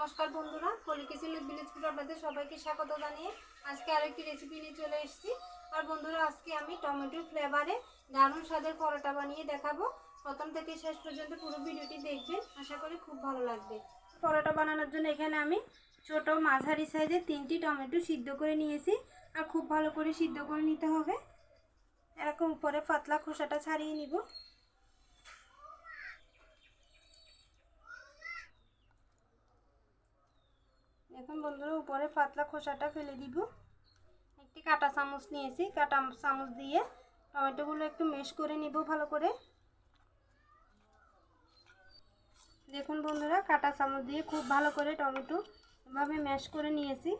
নমস্কার বন্ধুরা, পলি kitchen with village food আপনাদের সবাইকে স্বাগত জানিয়ে আজকে আরেকটি রেসিপি নিয়ে চলে এসেছি। আর বন্ধুরা, আজকে আমি টমেটো ফ্লেভারে দারুণ স্বাদের পরোটা বানিয়ে দেখাবো। প্রথম থেকে শেষ পর্যন্ত পুরো ভিডিওটি দেখবেন, আশা করি খুব ভালো লাগবে। পরোটা বানানোর জন্য এখানে আমি ছোট মাঝারি সাইজের 3টি টমেটো সিদ্ধ করে নিয়েছি। আর খুব ভালো করে সিদ্ধ করে নিতে হবে। এরকম উপরে পাতলা খোসাটা ছাড়িয়ে নিব। এখন বন্ধুরা, উপরে পাতলা খোসাটা ফেলে দিব। একটি কাঁটা চামচ নিয়েছি, কাঁটা চামচ দিয়ে টমেটোগুলো একটু ম্যাশ করে নিব ভালো করে। দেখুন বন্ধুরা, কাঁটা চামচ দিয়ে খুব ভালো করে টমেটো এভাবে ম্যাশ করে নিয়েছি।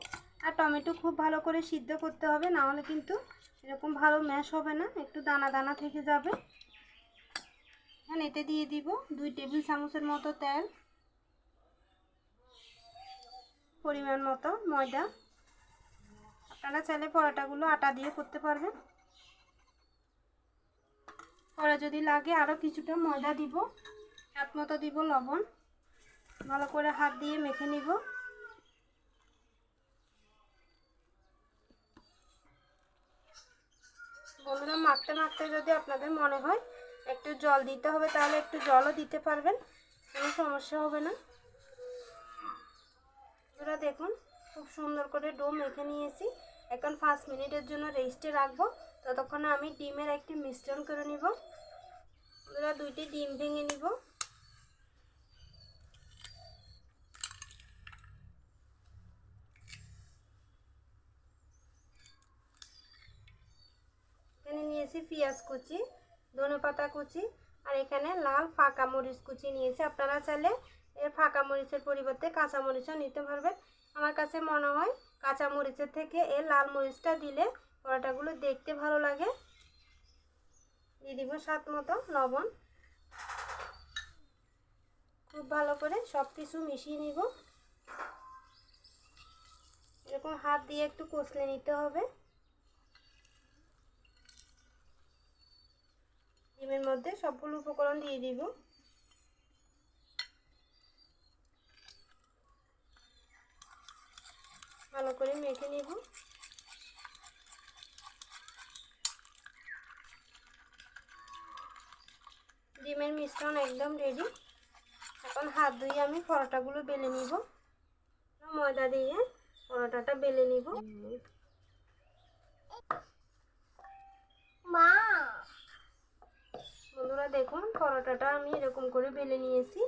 আর টমেটো খুব ভালো করে সিদ্ধ করতে হবে, না হলে কিন্তু এরকম ভালো ম্যাশ হবে না, একটু দানা দানা থেকে যাবে। এখন এতে দিয়ে দিব 2 টেবিল চামচের মতো তেল, পরিমাণ মতো ময়দা। আপনারা চাইলে পরোটাগুলো আটা দিয়ে করতে পারবেন। পরে যদি লাগে আরও কিছুটা ময়দা দিব, হাত মতো দিব লবণ। ভালো করে হাত দিয়ে মেখে নিব। বন্ধুরা, মাখতে মাখতে যদি আপনাদের মনে হয় একটু জল দিতে হবে, তাহলে একটু জলও দিতে পারবেন, কোনো সমস্যা হবে না। বন্ধুরা দেখুন, খুব সুন্দর করে ডো মেখে নিয়েছি। এখন 5 মিনিটের জন্য রেস্টে রাখবো। ততক্ষণে আমি ডিমের একটি মিশ্রণ করে নিব। বন্ধুরা, 2টি ডিম ভেঙে নিব। এখানে নিয়েছি পেঁয়াজ কুচি, ধনেপাতা কুচি, আর এখানে লাল পাকা মরিচ কুচি নিয়েছি। আপনারা চাইলে এর ফাঁকা মরিচের পরিবর্তে কাঁচা মরিচও নিতে পারবেন। আমার কাছে মনে হয় কাঁচা মরিচের থেকে এর লাল মরিচটা দিলে পরোটাগুলো দেখতে ভালো লাগে। দিয়ে দিব স্বাদ মতো লবণ। খুব ভালো করে সব কিছু মিশিয়ে নিব। এরকম হাত দিয়ে একটু কষলে নিতে হবে। ডিমের মধ্যে সবগুলো উপকরণ দিয়ে দিব। ভালো করে মেখে নিব। ডিমের মিশ্রণ একদম রেডি। এখন হাত ধুয়ে আমি পরোটাগুলো বেলে নিব। ময়দা দিয়ে পরোটাটা বেলে নিব। মা বন্ধুরা দেখুন, পরোটাটা আমি এরকম করে বেলে নিয়েছি।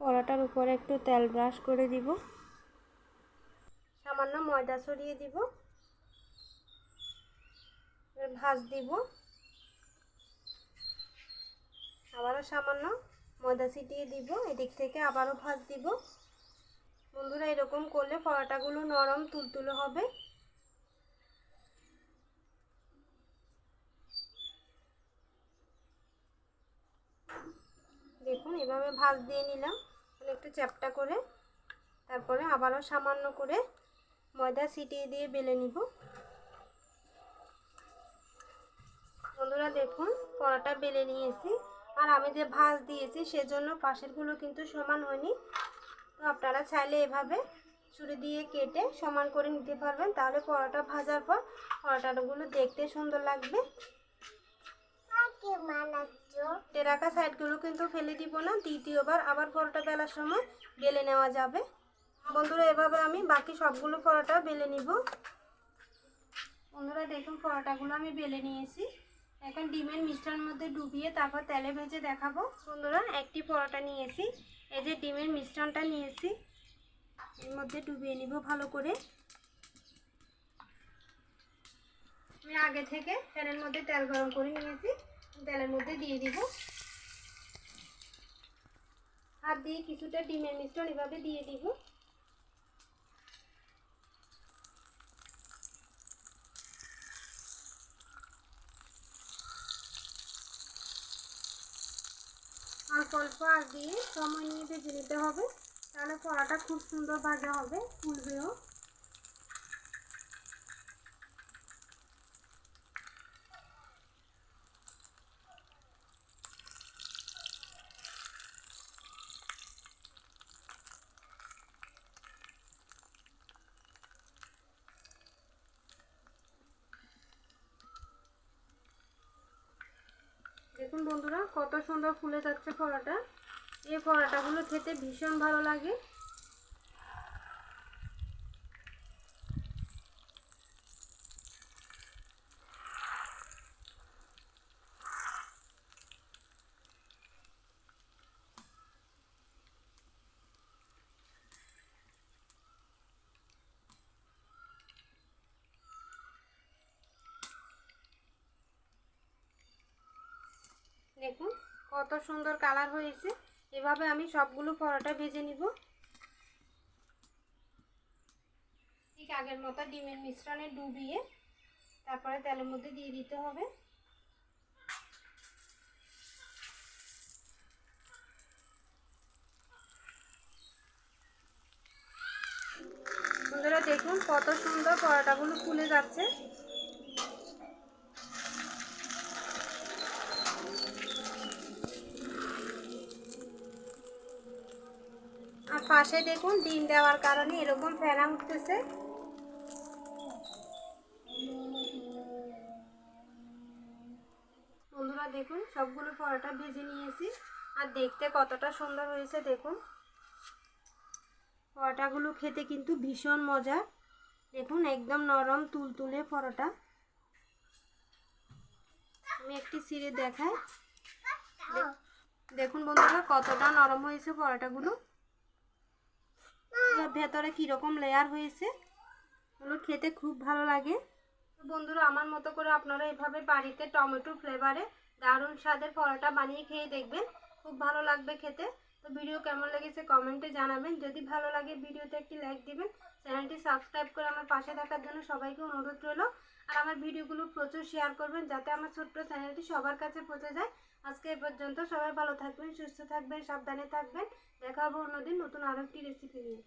পরোটার উপরে একটু তেল ব্রাশ করে দিব। সামান্য ময়দা ছড়িয়ে দিব। ভাঁজ দিব। আবারও সামান্য ময়দা ছিটিয়ে দিব। এদিক থেকে আবারও ভাঁজ দিব। বন্ধুরা, এরকম করলে পরোটাগুলো নরম তুলতুলে হবে। দেখুন, এভাবে ভাঁজ দিয়ে নিলাম। একটু চ্যাপটা করে তারপরে আবারও সামান্য করে ময়দা ছিটিয়ে দিয়ে বেলে নিব। বন্ধুরা দেখুন, পরোটা বেলে নিয়েছি। আর আমি যে ভাঁজ দিয়েছি সেজন্য পাশেরগুলো কিন্তু সমান হয়নি। তো আপনারা চাইলে এভাবে ছুরি দিয়ে কেটে সমান করে নিতে পারবেন, তাহলে পরোটা ভাজার পর পরোটাগুলো দেখতে সুন্দর লাগবে। রাখা সাইডগুলো কিন্তু ফেলে দিব না, দ্বিতীয়বার আবার পরোটা বেলার সময় বেলে নেওয়া যাবে। বন্ধুরা, এভাবে আমি বাকি সবগুলো পরোটা বেলে নিব। বন্ধুরা দেখুন, পরোটাগুলো আমি বেলে নিয়েছি। এখন ডিমের মিশ্রণের মধ্যে ডুবিয়ে তারপর তেলে ভেজে দেখাবো। বন্ধুরা, একটি পরোটা নিয়েছি, এই যে ডিমের মিশ্রণটা নিয়েছি, এর মধ্যে ডুবিয়ে নিব ভালো করে। আমি আগে থেকে প্যানের মধ্যে তেল গরম করে নিয়েছি, তেলের মধ্যে দিয়ে দিব। হাত দিয়ে কিছুটা ডিমের মিশ্রণ এভাবে দিয়ে দিব। অল্প অল্প আঁচ দিয়ে সময় নিয়ে ভেজে নিতে হবে, তাহলে পরোটা খুব সুন্দর ভাজা হবে, ফুলবেও। দেখুন বন্ধুরা কত সুন্দর ফুলে যাচ্ছে পরোটা। এই পরোটাগুলো খেতে ভীষণ ভালো লাগে। দেখুন কত সুন্দর কালার হয়েছে। এভাবে আমি সবগুলো পরোটা ভেজে নিব। ঠিক আগের মতো ডিমের মিশ্রণে ডুবিয়ে তারপরে তেলের মধ্যে দিয়ে দিতে হবে। বন্ধুরা দেখুন কত সুন্দর পরোটাগুলো ফুলে যাচ্ছে। আর পাশে দেখুন ডিম দেওয়ার কারণে এরকম ফেনা উঠতেছে। বন্ধুরা দেখুন সবগুলো পরোটা ভেজে নিয়েছি আর দেখতে কতটা সুন্দর হয়েছে। দেখুন পরোটাগুলো খেতে কিন্তু ভীষণ মজা। দেখুন একদম নরম তুলতুলে পরোটা। আমি একটি ছিঁড়ে দেখাই। দেখুন বন্ধুরা কতটা নরম হয়েছে পরোটাগুলো। ভেতরে কীরকম লেয়ার হয়েছে, ওগুলো খেতে খুব ভালো লাগে। বন্ধুরা আমার মতো করে আপনারা এভাবে বাড়িতে টমেটো ফ্লেভারে দারুণ স্বাদের পরোটা বানিয়ে খেয়ে দেখবেন, খুব ভালো লাগবে খেতে। তো ভিডিও কেমন লেগেছে কমেন্টে জানাবেন। যদি ভালো লাগে ভিডিওতে একটি লাইক দিবেন, চ্যানেলটি সাবস্ক্রাইব করে আমার পাশে থাকার জন্য সবাইকে অনুরোধ রইল। আর আমার ভিডিওগুলো প্রচুর শেয়ার করবেন যাতে আমার ছোট্ট চ্যানেলটি সবার কাছে পৌঁছে যায়। আজকে এ পর্যন্ত। সবাই ভালো থাকবেন, সুস্থ থাকবেন, সাবধানে থাকবেন। দেখা হবে অন্যদিন নতুন আরও একটি রেসিপি নিয়ে।